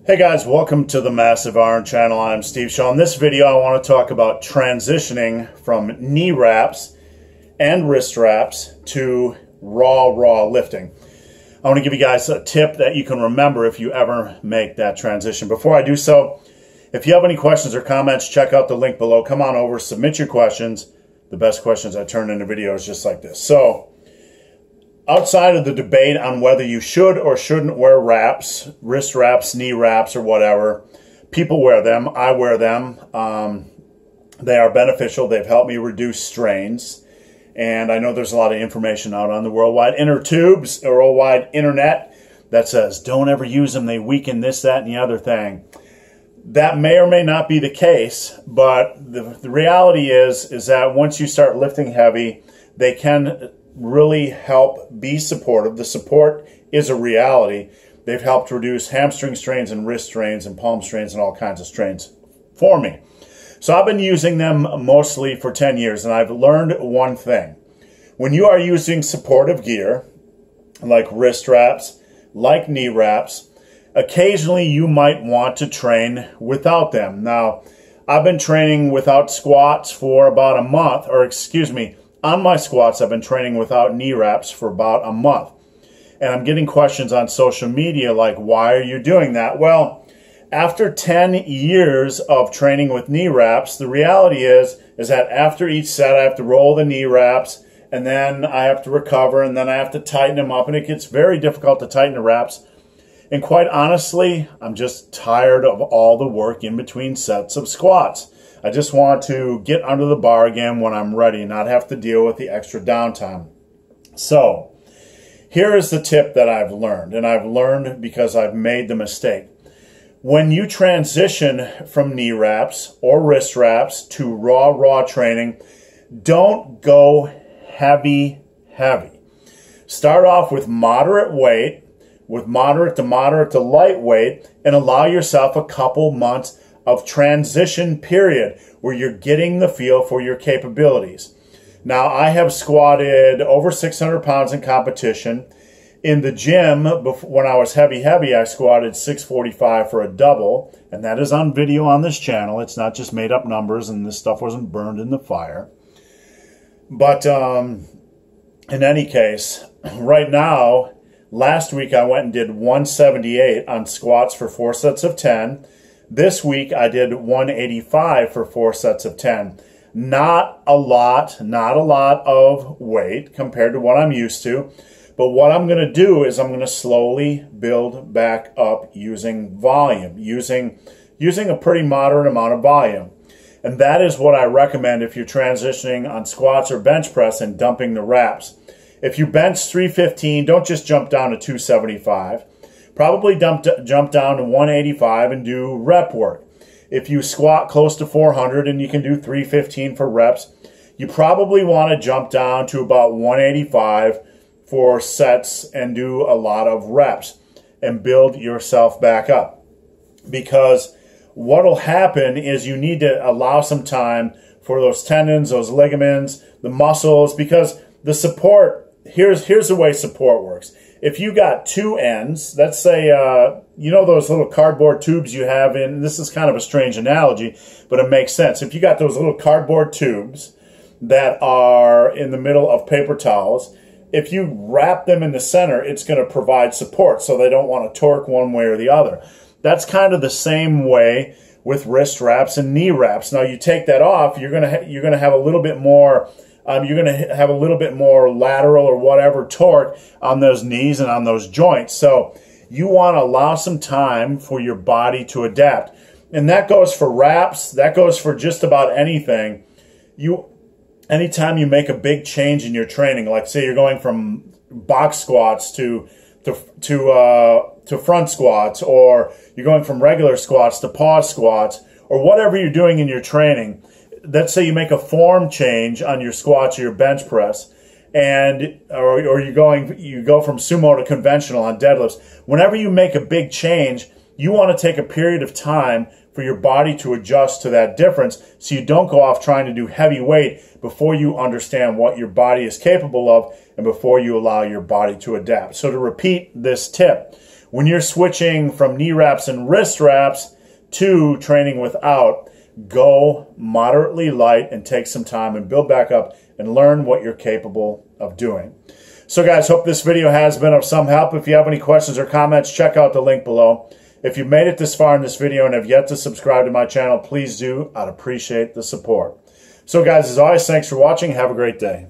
Hey guys, welcome to the Massive Iron Channel. I'm Steve Shaw. In this video, I want to talk about transitioning from knee wraps and wrist wraps to raw lifting. I want to give you guys a tip that you can remember if you ever make that transition. Before I do so, if you have any questions or comments, check out the link below. Come on over, submit your questions. The best questions I turn into videos just like this. So, outside of the debate on whether you should or shouldn't wear wraps, wrist wraps, knee wraps, or whatever, people wear them. I wear them. They are beneficial. They've helped me reduce strains. And I know there's a lot of information out on the worldwide inner tubes or worldwide internet that says, don't ever use them. They weaken this, that, and the other thing. That may or may not be the case, but the reality is that once you start lifting heavy, they can really help be supportive. The support is a reality. They've helped reduce hamstring strains and wrist strains and palm strains and all kinds of strains for me. So I've been using them mostly for 10 years, and I've learned one thing. When you are using supportive gear, like wrist wraps, like knee wraps, occasionally you might want to train without them. Now, I've been training without squats for about a month, or excuse me, on my squats, I've been training without knee wraps for about a month. And I'm getting questions on social media like, why are you doing that? Well, after 10 years of training with knee wraps, the reality is that after each set, I have to roll the knee wraps, and then I have to recover, and then I have to tighten them up, and it gets very difficult to tighten the wraps. And quite honestly, I'm just tired of all the work in between sets of squats. I just want to get under the bar again when I'm ready, not have to deal with the extra downtime. So, here is the tip that I've learned, and I've learned because I've made the mistake. When you transition from knee wraps or wrist wraps to raw training, don't go heavy. Start off with moderate weight, with moderate to lightweight, and allow yourself a couple months of transition period where you're getting the feel for your capabilities. Now, I have squatted over 600 pounds in competition. In the gym, when I was heavy, I squatted 645 for a double, and that is on video on this channel. It's not just made up numbers, and this stuff wasn't burned in the fire. But in any case, right now, last week I went and did 178 on squats for 4 sets of 10. This week I did 185 for 4 sets of 10. Not a lot of weight compared to what I'm used to. But what I'm going to do is I'm going to slowly build back up using volume, using a pretty moderate amount of volume. And that is what I recommend if you're transitioning on squats or bench press and dumping the wraps. If you bench 315, don't just jump down to 275. Probably jump down to 185 and do rep work. If you squat close to 400 and you can do 315 for reps, you probably want to jump down to about 185 for sets and do a lot of reps and build yourself back up. Because what will happen is you need to allow some time for those tendons, those ligaments, the muscles, because the support, here's the way support works. If you got two ends, let's say, you know those little cardboard tubes you have in, this is kind of a strange analogy, but it makes sense. If you got those little cardboard tubes that are in the middle of paper towels, if you wrap them in the center, it's going to provide support so they don't want to torque one way or the other. That's kind of the same way with wrist wraps and knee wraps. Now you take that off, you're going to have a little bit more you're going to have a little bit more lateral or whatever torque on those knees and on those joints. So you want to allow some time for your body to adapt. And that goes for wraps. That goes for just about anything. Anytime you make a big change in your training, like say you're going from box squats to front squats, or you're going from regular squats to pause squats, or whatever you're doing in your training, let's say you make a form change on your squats or your bench press, or you go from sumo to conventional on deadlifts. Whenever you make a big change, you want to take a period of time for your body to adjust to that difference, so you don't go off trying to do heavy weight before you understand what your body is capable of and before you allow your body to adapt. So to repeat this tip, When you're switching from knee wraps and wrist wraps to training without, go moderately light and take some time and build back up and learn what you're capable of doing. So guys, hope this video has been of some help. If you have any questions or comments, check out the link below. If you've made it this far in this video and have yet to subscribe to my channel, please do. I'd appreciate the support. So guys, as always, thanks for watching. Have a great day.